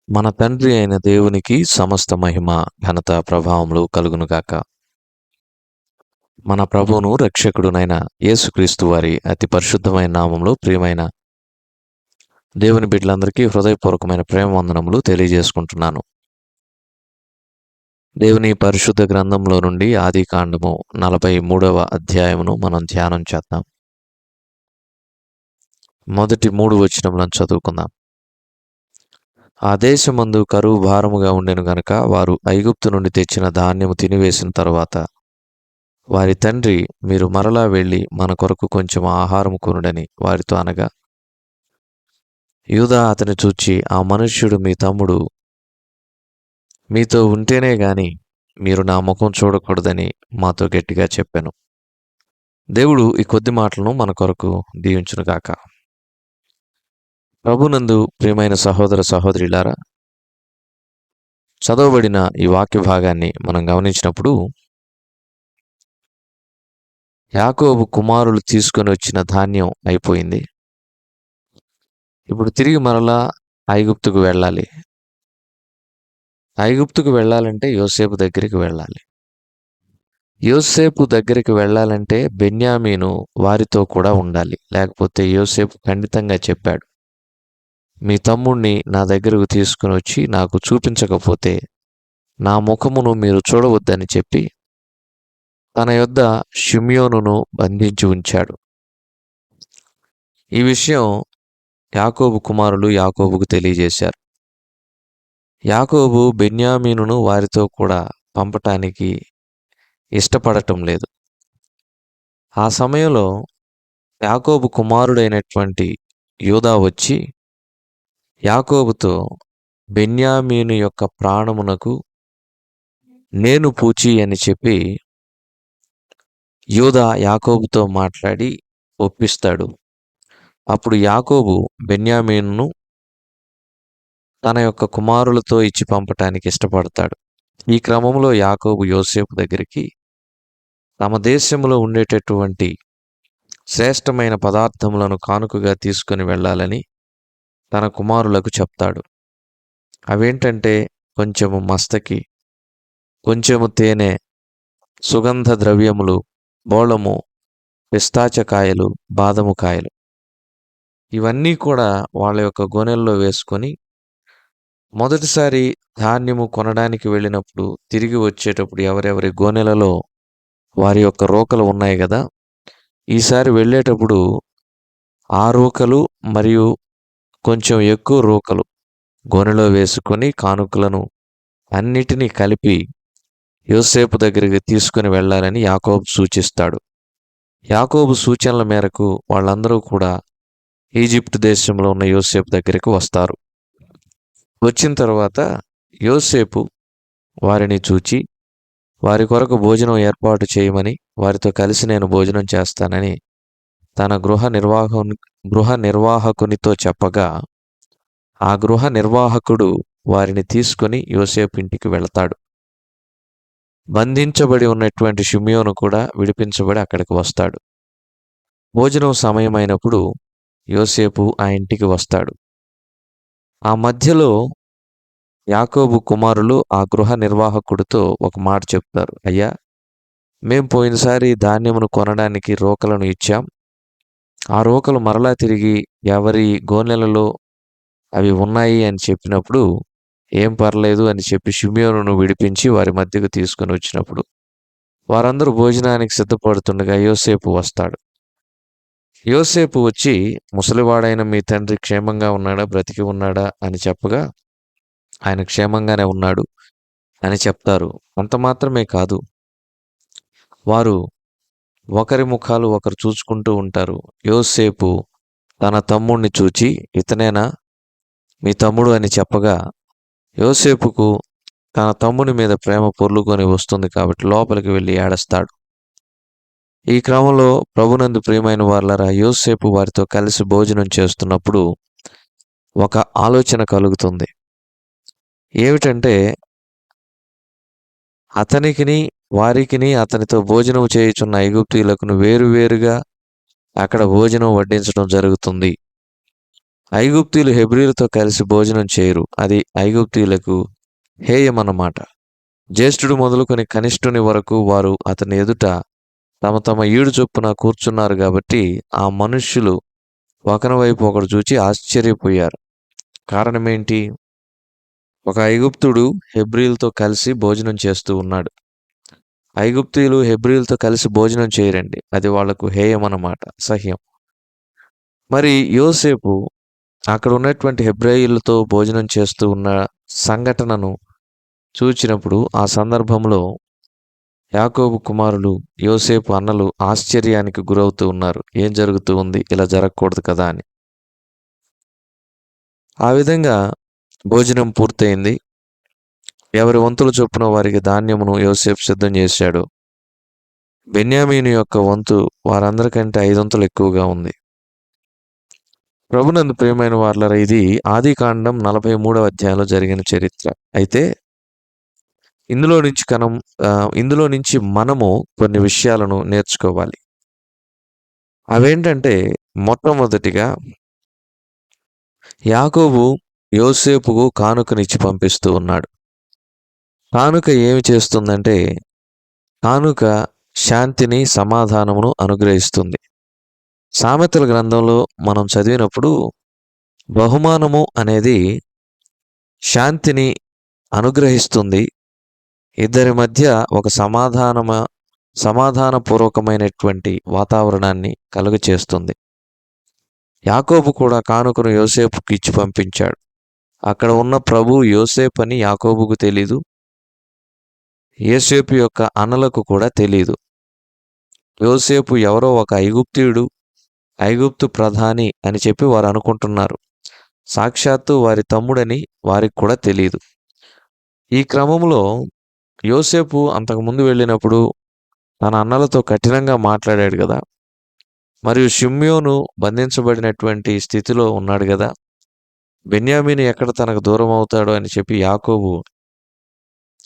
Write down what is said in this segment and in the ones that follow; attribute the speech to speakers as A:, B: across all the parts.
A: మన తండ్రి అయిన దేవునికి సమస్త మహిమ, ఘనత, ప్రభావములు కలుగునుగాక. మన ప్రభువును రక్షకుడునైన యేసుక్రీస్తు వారి అతి పరిశుద్ధమైన నామములో ప్రియమైన దేవుని బిడ్డలందరికీ హృదయపూర్వకమైన ప్రేమ వందనములు తెలియజేసుకుంటున్నాను. దేవుని పరిశుద్ధ గ్రంథంలో నుండి ఆదికాండము 43వ అధ్యాయమును మనం ధ్యానం చేద్దాం. మొదటి 3 వచనములను చదువుకుందాం. ఆ దేశమందు కరువు భారముగా ఉండెను గనుక వారు ఐగుప్తు నుండి తెచ్చిన ధాన్యము తినివేసిన తరువాత వారి తండ్రి, మీరు మరలా వెళ్ళి మన కొరకు కొంచెం ఆహారం కొనుడని వారితో అనగా, యూదా అతని చూచి, ఆ మనుష్యుడు మీ తమ్ముడు, మీతో ఉంటేనే గాని మీరు నా ముఖం చూడకూడదని మాతో గట్టిగా చెప్పాను. దేవుడు ఈ కొద్ది మాటలను మన కొరకు దీవించునుగాక. ప్రభునందు ప్రియమైన సహోదర సహోదరులారా, చదవబడిన ఈ వాక్య భాగాన్ని మనం గమనించినప్పుడు, యాకోబు కుమారులు తీసుకొని వచ్చిన ధాన్యం అయిపోయింది. ఇప్పుడు తిరిగి మరలా ఐగుప్తుకు వెళ్ళాలి. ఐగుప్తుకు వెళ్ళాలంటే యోసేపు దగ్గరికి వెళ్ళాలి. యోసేపు దగ్గరికి వెళ్ళాలంటే బెన్యామీను వారితో కూడా ఉండాలి. లేకపోతే యోసేపు ఖండితంగా చెప్పాడు, మీ తమ్ముణ్ణి నా దగ్గరకు తీసుకుని వచ్చి నాకు చూపించకపోతే నా ముఖమును మీరు చూడవద్దని చెప్పి తన యొద్ద షిమ్యోనును బంధించి ఉంచాడు. ఈ విషయం యాకోబు కుమారులు యాకోబుకు తెలియజేశారు. యాకోబు బెన్యామీనును వారితో కూడా పంపటానికి ఇష్టపడటం లేదు. ఆ సమయంలో యాకోబు కుమారుడైనటువంటి యూదా వచ్చి యాకోబుతో, బెన్యామీను యొక్క ప్రాణమునకు నేను పూచి అని చెప్పి యూదా యాకోబుతో మాట్లాడి ఒప్పిస్తాడు. అప్పుడు యాకోబు బెన్యామీనును తన యొక్క కుమారులతో ఇచ్చి పంపటానికి ఇష్టపడతాడు. ఈ క్రమంలో యాకోబు యోసేపు దగ్గరికి తమ దేశంలో ఉండేటటువంటి శ్రేష్టమైన పదార్థములను కానుకగా తీసుకొని వెళ్ళాలని తన కుమారులకు చెప్తాడు. అవేంటంటే కొంచెము మస్తకి, కొంచెము తేనె, సుగంధ ద్రవ్యములు, బోళము, పిస్తాచకాయలు, బాదము కాయలు. ఇవన్నీ కూడా వాళ్ళ యొక్క గోనెల్లో వేసుకొని మొదటిసారి ధాన్యము కొనడానికి వెళ్ళినప్పుడు తిరిగి వచ్చేటప్పుడు ఎవరెవరి గోనెలలో వారి యొక్క రోకలు ఉన్నాయి కదా, ఈసారి వెళ్ళేటప్పుడు ఆ రోకలు మరియు కొంచెం ఎక్కువ రోకలు గోనెలో వేసుకొని కానుకలను అన్నిటినీ కలిపి యోసేపు దగ్గరికి తీసుకుని వెళ్ళాలని యాకోబు సూచిస్తాడు. యాకోబు సూచనల మేరకు వాళ్ళందరూ కూడా ఈజిప్ట్ దేశంలో ఉన్న యోసేపు దగ్గరికి వస్తారు. వచ్చిన తర్వాత యోసేపు వారిని చూచి వారి కొరకు భోజనం ఏర్పాటు చేయమని, వారితో కలిసి నేను భోజనం చేస్తానని తన గృహ నిర్వాహకునితో చెప్పగా, ఆ గృహ నిర్వాహకుడు వారిని తీసుకొని యోసేపు ఇంటికి వెళతాడు. బంధించబడి ఉన్నటువంటి షిమ్యోను కూడా విడిపించబడి అక్కడికి వస్తాడు. భోజనం సమయమైనప్పుడు యోసేపు ఆ ఇంటికి వస్తాడు. ఆ మధ్యలో యాకోబు కుమారులు ఆ గృహ నిర్వాహకుడితో ఒక మాట చెప్తారు, అయ్యా, మేం పోయినసారి ధాన్యమును కొనడానికి రోకలను ఇచ్చాం. ఆ రోకలు మరలా తిరిగి ఎవరి గోనెలలో అవి ఉన్నాయి అని చెప్పినప్పుడు, ఏం పర్లేదు అని చెప్పి షిమ్యోనును విడిపించి వారి మధ్యకు తీసుకొని వచ్చినప్పుడు వారందరూ భోజనానికి సిద్ధపడుతుండగా యోసేపు వస్తాడు. యోసేపు వచ్చి, ముసలివాడైన మీ తండ్రి క్షేమంగా ఉన్నాడా, బ్రతికి ఉన్నాడా అని చెప్పగా, ఆయన క్షేమంగానే ఉన్నాడు అని చెప్తారు. అంత మాత్రమే కాదు, వారు ఒకరి ముఖాలు ఒకరు చూసుకుంటూ ఉంటారు. యోసేపు తన తమ్ముడిని చూచి, ఇతనేనా మీ తమ్ముడు అని చెప్పగా, యోసేపుకు తన తమ్ముని మీద ప్రేమ పొర్లుకొని వస్తుంది కాబట్టి లోపలికి వెళ్ళి ఏడస్తాడు. ఈ క్రమంలో ప్రభునందు ప్రియమైన వారలారా, యోసేపు వారితో కలిసి భోజనం చేస్తున్నప్పుడు ఒక ఆలోచన కలుగుతుంది. ఏమిటంటే, అతనికిని వారికిని అతనితో భోజనం చేయుచున్న ఐగుప్తీయులకు వేరువేరుగా అక్కడ భోజనం వడ్డించడం జరుగుతుంది. ఐగుప్తీయులు హెబ్రీయులతో కలిసి భోజనం చేయరు. అది ఐగుప్తీయులకు హేయమన్నమాట. జ్యేష్ఠుడు మొదలుకొని కనిష్ఠుని వరకు వారు అతని ఎదుట తమ తమ ఈడు చొప్పున కూర్చున్నారు కాబట్టి ఆ మనుష్యులు ఒకరి వైపు ఒకడు చూచి ఆశ్చర్యపోయారు. కారణమేంటి? ఒక ఐగుప్తుడు హెబ్రీయులతో కలిసి భోజనం చేస్తూ ఉన్నాడు. ఐగుప్తీయులు హెబ్రీయులతో కలిసి భోజనం చేయరండి. అది వాళ్లకు హేయమన్నమాట, అసహ్యం. మరి యోసేపు అక్కడ ఉన్నటువంటి హెబ్రాయిలతో భోజనం చేస్తూ ఉన్న సంఘటనను చూచినప్పుడు ఆ సందర్భంలో యాకోబు కుమారులు, యోసేపు అన్నలు ఆశ్చర్యానికి గురవుతూ ఉన్నారు. ఏం జరుగుతూ ఉంది? ఇలా జరగకూడదు కదా అని. ఆ విధంగా భోజనం పూర్తయింది. ఎవరి వంతుల చొప్పున వారికి ధాన్యమును యోసేపు సిద్ధం చేశాడు. బెన్యామీను యొక్క వంతు వారందరికంటే 5 వంతులు ఎక్కువగా ఉంది. ప్రభునందు ప్రియమైన వారలారా, ఇది ఆదికాండం 43వ అధ్యాయంలో జరిగిన చరిత్ర. అయితే ఇందులో నుంచి మనము కొన్ని విషయాలను నేర్చుకోవాలి. అవేంటంటే, మొట్టమొదటిగా యాకోబు యోసేపుకు కానుకనిచ్చి పంపిస్తూ ఉన్నాడు. కానుక ఏమి చేస్తుందంటే, కానుక శాంతిని, సమాధానమును అనుగ్రహిస్తుంది. సామెతల గ్రంథంలో మనం చదివినప్పుడు బహుమానము అనేది శాంతిని అనుగ్రహిస్తుంది. ఇద్దరి మధ్య ఒక సమాధానపూర్వకమైనటువంటి వాతావరణాన్ని కలుగచేస్తుంది. యాకోబు కూడా కానుకను యోసేపుకి ఇచ్చి పంపించాడు. అక్కడ ఉన్న ప్రభు యోసేపు అని యాకోబుకు తెలీదు. యోసేపు యొక్క అన్నలకు కూడా తెలీదు. యోసేపు ఎవరో ఒక ఐగుప్తీయుడు, ఐగుప్తు ప్రధాని అని చెప్పి వారు అనుకుంటున్నారు. సాక్షాత్తు వారి తమ్ముడని వారికి కూడా తెలియదు. ఈ క్రమంలో యోసేపు అంతకుముందు వెళ్ళినప్పుడు తన అన్నలతో కఠినంగా మాట్లాడాడు కదా, మరియు షిమ్యోను బంధించబడినటువంటి స్థితిలో ఉన్నాడు కదా, బెన్యామీను ఎక్కడ తనకు దూరం అవుతాడో అని చెప్పి యాకోబు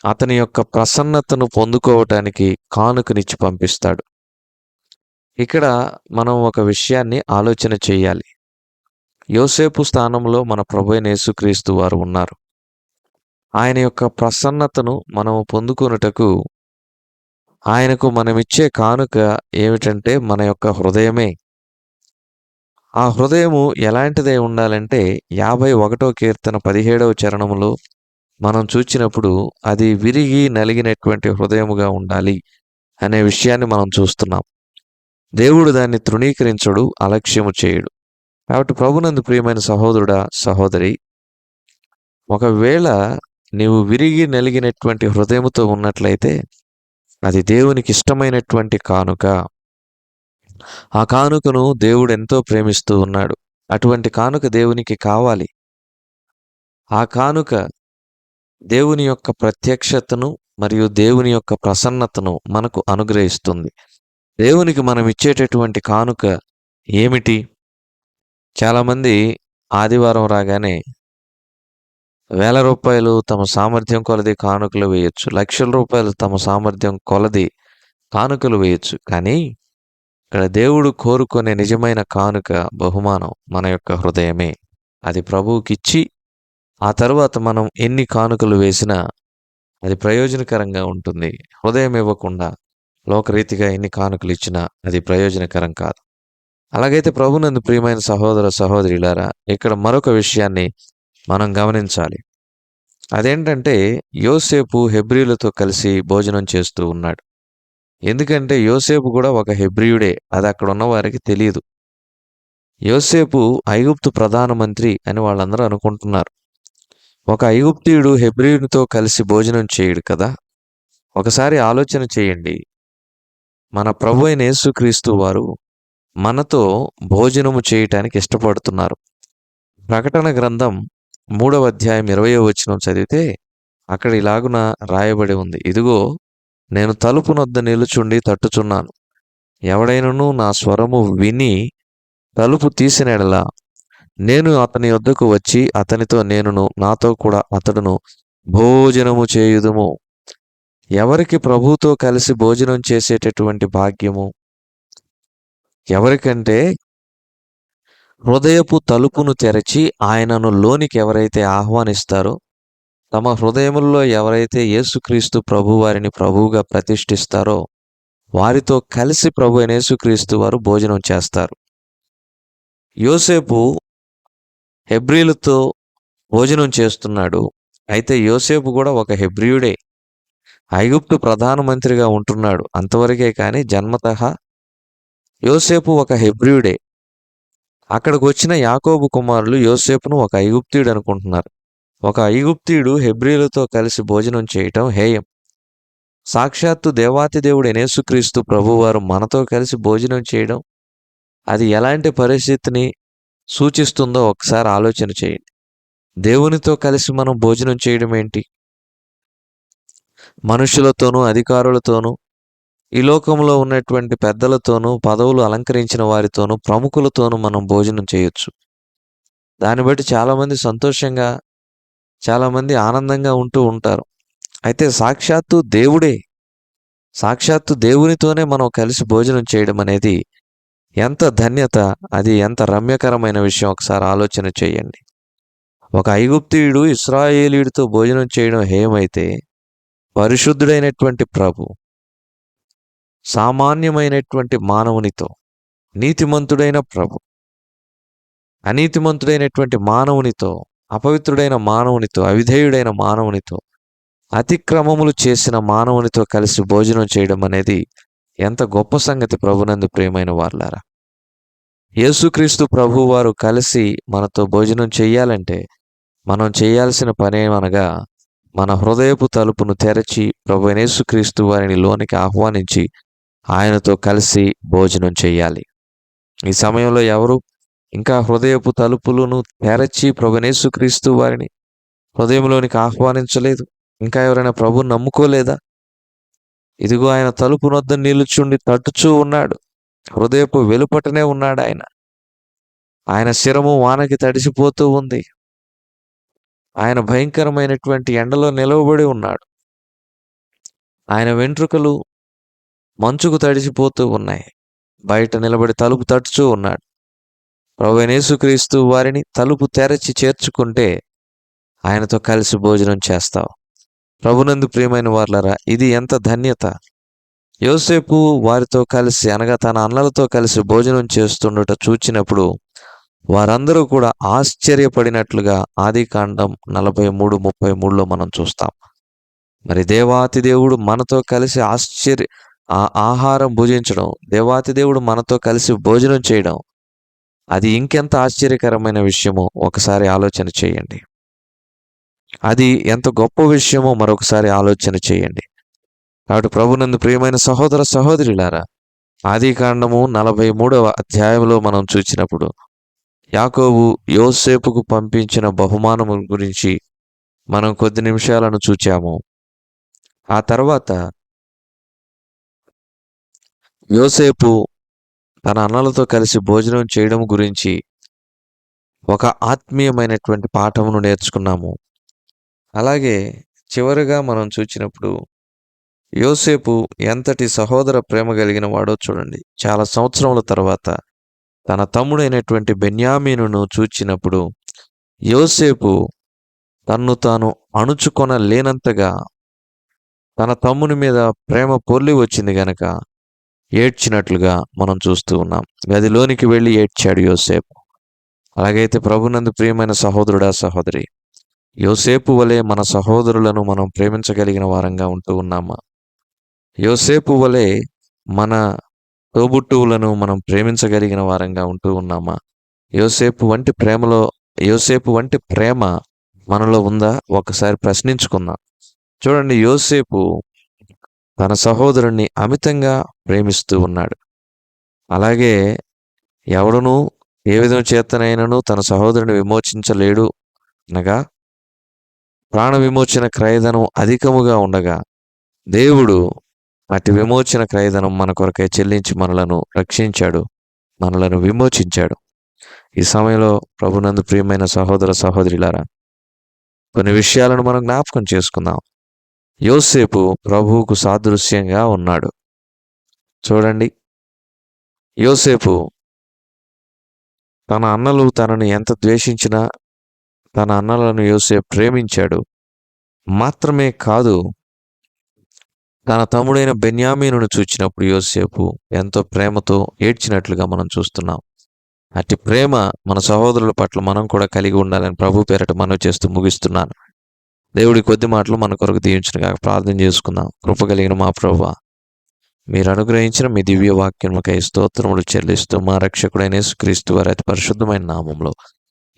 A: అతని యొక్క ప్రసన్నతను పొందుకోవటానికి కానుకనిచ్చి పంపిస్తాడు. ఇక్కడ మనం ఒక విషయాన్ని ఆలోచన చేయాలి. యోసేపు స్థానంలో మన ప్రభువైన యేసుక్రీస్తు వారు ఉన్నారు. ఆయన యొక్క ప్రసన్నతను మనము పొందుకొనుటకు ఆయనకు మనమిచ్చే కానుక ఏమిటంటే మన యొక్క హృదయమే. ఆ హృదయము ఎలాంటిదై ఉండాలంటే 51వ కీర్తన 17వ చరణములో మనం చూచినప్పుడు అది విరిగి నలిగినటువంటి హృదయముగా ఉండాలి అనే విషయాన్ని మనం చూస్తున్నాం. దేవుడు దాన్ని తృణీకరించడు, అలక్ష్యము చేయడు. కాబట్టి ప్రభునందు ప్రియమైన సహోదరుడా, సహోదరి, ఒకవేళ నీవు విరిగి నలిగినటువంటి హృదయముతో ఉన్నట్లయితే అది దేవునికి ఇష్టమైనటువంటి కానుక. ఆ కానుకను దేవుడు ఎంతో ప్రేమిస్తూ ఉన్నాడు. అటువంటి కానుక దేవునికి కావాలి. ఆ కానుక దేవుని యొక్క ప్రత్యక్షతను మరియు దేవుని యొక్క ప్రసన్నతను మనకు అనుగ్రహిస్తుంది. దేవునికి మనం ఇచ్చేటటువంటి కానుక ఏమిటి? చాలామంది ఆదివారం రాగానే వేల రూపాయలు తమ సామర్థ్యం కొలది కానుకలు వేయొచ్చు. లక్షల రూపాయలు తమ సామర్థ్యం కొలది కానుకలు వేయొచ్చు. కానీ ఇక్కడ దేవుడు కోరుకునే నిజమైన కానుక, బహుమానం మన యొక్క హృదయమే. అది ప్రభువుకిచ్చి ఆ తరువాత మనం ఎన్ని కానుకలు వేసినా అది ప్రయోజనకరంగా ఉంటుంది. హృదయం ఇవ్వకుండా లోకరీతిగా ఎన్ని కానుకలు ఇచ్చినా అది ప్రయోజనకరం కాదు. అలాగైతే ప్రభునందు ప్రియమైన సహోదర సహోదరులారా, ఇక్కడ మరొక విషయాన్ని మనం గమనించాలి. అదేంటంటే, యోసేపు హెబ్రీయులతో కలిసి భోజనం చేస్తూ ఉన్నాడు. ఎందుకంటే యోసేపు కూడా ఒక హెబ్రీయుడే. అది అక్కడ ఉన్న వారికి తెలియదు. యోసేపు ఐగుప్తు ప్రధానమంత్రి అని వాళ్ళందరూ అనుకుంటున్నారు. ఒక ఐగుప్తీయుడు హెబ్రీయునితో కలిసి భోజనం చేయడు కదా. ఒకసారి ఆలోచన చేయండి. మన ప్రభు అయిన యేసుక్రీస్తు వారు మనతో భోజనము చేయటానికి ఇష్టపడుతున్నారు. ప్రకటన గ్రంథం 3వ అధ్యాయం 20వ వచనం చదివితే అక్కడ ఇలాగున రాయబడి ఉంది, ఇదిగో నేను తలుపు నొద్ద నిలుచుండి తట్టుచున్నాను. ఎవడైనను నా స్వరము విని తలుపు తీసిన యెడల నేను అతని యొద్దకు వచ్చి అతనితో నేనును నాతో కూడా అతడును భోజనము చేయుదుము. ఎవరికి ప్రభువుతో కలిసి భోజనం చేసేటటువంటి భాగ్యము? ఎవరికంటే హృదయపు తలుపును తెరచి ఆయనను లోనికి ఎవరైతే ఆహ్వానిస్తారో, తమ హృదయముల్లో ఎవరైతే యేసుక్రీస్తు ప్రభువారిని ప్రభువుగా ప్రతిష్ఠిస్తారో, వారితో కలిసి ప్రభు అయిన యేసుక్రీస్తు వారు భోజనం చేస్తారు. యోసేపు హెబ్రీయులతో భోజనం చేస్తున్నాడు. అయితే యోసేపు కూడా ఒక హెబ్రీయుడే. ఐగుప్తు ప్రధానమంత్రిగా ఉంటున్నాడు. అంతవరకే కానీ జన్మతః యోసేపు ఒక హెబ్రీయుడే. అక్కడికొచ్చిన యాకోబు కుమారులు యోసేపును ఒక ఐగుప్తీయుడు అనుకుంటున్నారు. ఒక ఐగుప్తీయుడు హెబ్రీయులతో కలిసి భోజనం చేయటం హేయం. సాక్షాత్తు దేవాతి దేవుడైన యేసుక్రీస్తు ప్రభువారు మనతో కలిసి భోజనం చేయడం, అది ఎలాంటి పరిస్థితిని సూచిస్తుందో ఒకసారి ఆలోచన చేయండి. దేవునితో కలిసి మనం భోజనం చేయడం ఏంటి? మనుషులతోనూ, అధికారులతోనూ, ఈ లోకంలో ఉన్నటువంటి పెద్దలతోనూ, పదవులు అలంకరించిన వారితోనూ, ప్రముఖులతోనూ మనం భోజనం చేయొచ్చు. దాన్ని బట్టి చాలామంది సంతోషంగా, చాలామంది ఆనందంగా ఉంటూ ఉంటారు. అయితే సాక్షాత్తు దేవునితోనే మనం కలిసి భోజనం చేయడం అనేది ఎంత ధన్యత, అది ఎంత రమ్యకరమైన విషయం ఒకసారి ఆలోచన చేయండి. ఒక ఐగుప్తీయుడు ఇశ్రాయేలీయుడితో భోజనం చేయడం హేయమైతే, పరిశుద్ధుడైనటువంటి ప్రభు సామాన్యమైనటువంటి మానవునితో, నీతిమంతుడైన ప్రభు అనీతిమంతుడైనటువంటి మానవునితో, అపవిత్రుడైన మానవునితో, అవిధేయుడైన మానవునితో, అతిక్రమములు చేసిన మానవునితో కలిసి భోజనం చేయడం అనేది ఎంత గొప్ప సంగతి ప్రభునందు ప్రియమైన వారలారా. యేసుక్రీస్తు ప్రభువారు కలిసి మనతో భోజనం చెయ్యాలంటే మనం చేయాల్సిన పనేమనగా, మన హృదయపు తలుపును తెరచి ప్రభు యేసుక్రీస్తు వారిని లోనికి ఆహ్వానించి ఆయనతో కలిసి భోజనం చెయ్యాలి. ఈ సమయంలో ఎవరు ఇంకా హృదయపు తలుపులను తెరచి ప్రభు యేసుక్రీస్తు వారిని హృదయంలోనికి ఆహ్వానించలేదు? ఇంకా ఎవరైనా ప్రభువుని నమ్ముకోలేదా? ఇదిగో ఆయన తలుపు నొద్ద నిలుచుండి తట్టుచూ ఉన్నాడు. హృదయపు వెలుపటనే ఉన్నాడు ఆయన. ఆయన శిరము వానకి తడిసిపోతూ ఉంది. ఆయన భయంకరమైనటువంటి ఎండలో నిలవబడి ఉన్నాడు. ఆయన వెంట్రుకలు మంచుకు తడిసిపోతూ ఉన్నాయి. బయట నిలబడి తలుపు తట్టుచూ ఉన్నాడు. ప్రభువైన యేసుక్రీస్తు వారిని తలుపు తెరచి చేర్చుకుంటే ఆయనతో కలిసి భోజనం చేస్తావు. ప్రభునందు ప్రియమైన వారలారా, ఇది ఎంత ధన్యత. యోసేపు వారితో కలిసి, అనగా తన అన్నలతో కలిసి భోజనం చేస్తుండట చూచినప్పుడు వారందరూ కూడా ఆశ్చర్యపడినట్లుగా ఆదికాండం 43:33లో మనం చూస్తాం. మరి దేవాతి దేవుడు మనతో కలిసి ఆహారం భుజించడం, దేవాతి దేవుడు మనతో కలిసి భోజనం చేయడం, అది ఇంకెంత ఆశ్చర్యకరమైన విషయమో ఒకసారి ఆలోచన చేయండి. అది ఎంత గొప్ప విషయమో మరొకసారి ఆలోచన చేయండి. కాబట్టి ప్రభునందు ప్రియమైన సహోదర సహోదరులారా, ఆదికాండము 43వ అధ్యాయంలో మనం చూసినప్పుడు యాకోబు యోసేపుకు పంపించిన బహుమానము గురించి మనం కొద్ది నిమిషాలను చూచాము. ఆ తర్వాత యోసేపు తన అన్నలతో కలిసి భోజనం చేయడం గురించి ఒక ఆత్మీయమైనటువంటి పాఠమును నేర్చుకున్నాము. అలాగే చివరిగా మనం చూచినప్పుడు యోసేపు ఎంతటి సహోదర ప్రేమ కలిగిన వాడో చూడండి. చాలా సంవత్సరముల తర్వాత తన తమ్ముడైనటువంటి బెన్యామీనును చూచినప్పుడు యోసేపు తన్ను తాను అణుచుకొనలేనంతగా తన తమ్ముని మీద ప్రేమ పొర్లి వచ్చింది గనక ఏడ్చినట్లుగా మనం చూస్తూ ఉన్నాం. గదిలోనికి వెళ్ళి ఏడ్చాడు యోసేపు. అలాగైతే ప్రభునందు ప్రియమైన సహోదరుడా సహోదరి, యోసేపు వలె మన సహోదరులను మనం ప్రేమించగలిగిన వారంగా ఉంటూ ఉన్నామా? యోసేపు వలె మన తోబుట్టువులను మనం ప్రేమించగలిగిన వారంగా ఉంటూ ఉన్నామా? యోసేపు వంటి ప్రేమ మనలో ఉందా? ఒకసారి ప్రశ్నించుకుందాం. చూడండి, యోసేపు తన సహోదరుణ్ణి అమితంగా ప్రేమిస్తూ ఉన్నాడు. అలాగే ఎవడును ఏ విధం చేతనైనను తన సహోదరుని విమోచించలేడు అనగా ప్రాణ విమోచన క్రయధనం అధికముగా ఉండగా దేవుడు అటు విమోచన క్రయధనం మన కొరకై చెల్లించి మనలను రక్షించాడు, మనలను విమోచించాడు. ఈ సమయంలో ప్రభునందు ప్రియమైన సహోదర సహోదరులారా, కొన్ని విషయాలను మనం జ్ఞాపకం చేసుకుందాం. యోసేపు ప్రభువుకు సాదృశ్యంగా ఉన్నాడు. చూడండి, యోసేపు తన అన్నలు తనని ఎంత ద్వేషించినా తన అన్నలను యోసేపు ప్రేమించాడు. మాత్రమే కాదు, తన తమ్ముడైన బెన్యామీనును చూచినప్పుడు యోసేపు ఎంతో ప్రేమతో ఏడ్చినట్లుగా మనం చూస్తున్నాం. అట్టి ప్రేమ మన సహోదరుల పట్ల మనం కూడా కలిగి ఉండాలని ప్రభు పేరట మనవి చేస్తూ ముగిస్తున్నాను. దేవుడి కొద్ది మాటలు మన కొరకు దీవించునుగాక. ప్రార్థన చేసుకుందాం. కృప కలిగిన మా ప్రభువా, మీరు అనుగ్రహించిన మీ దివ్య వాక్యముకై స్తోత్రములు చెల్లిస్తూ మా రక్షకుడైన యేసుక్రీస్తు వారి అతి పరిశుద్ధమైన నామంలో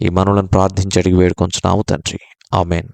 A: ఈ మనవులను ప్రార్థించి అడిగి వేడుకొంచున్నాము తండ్రి. ఆమేన్.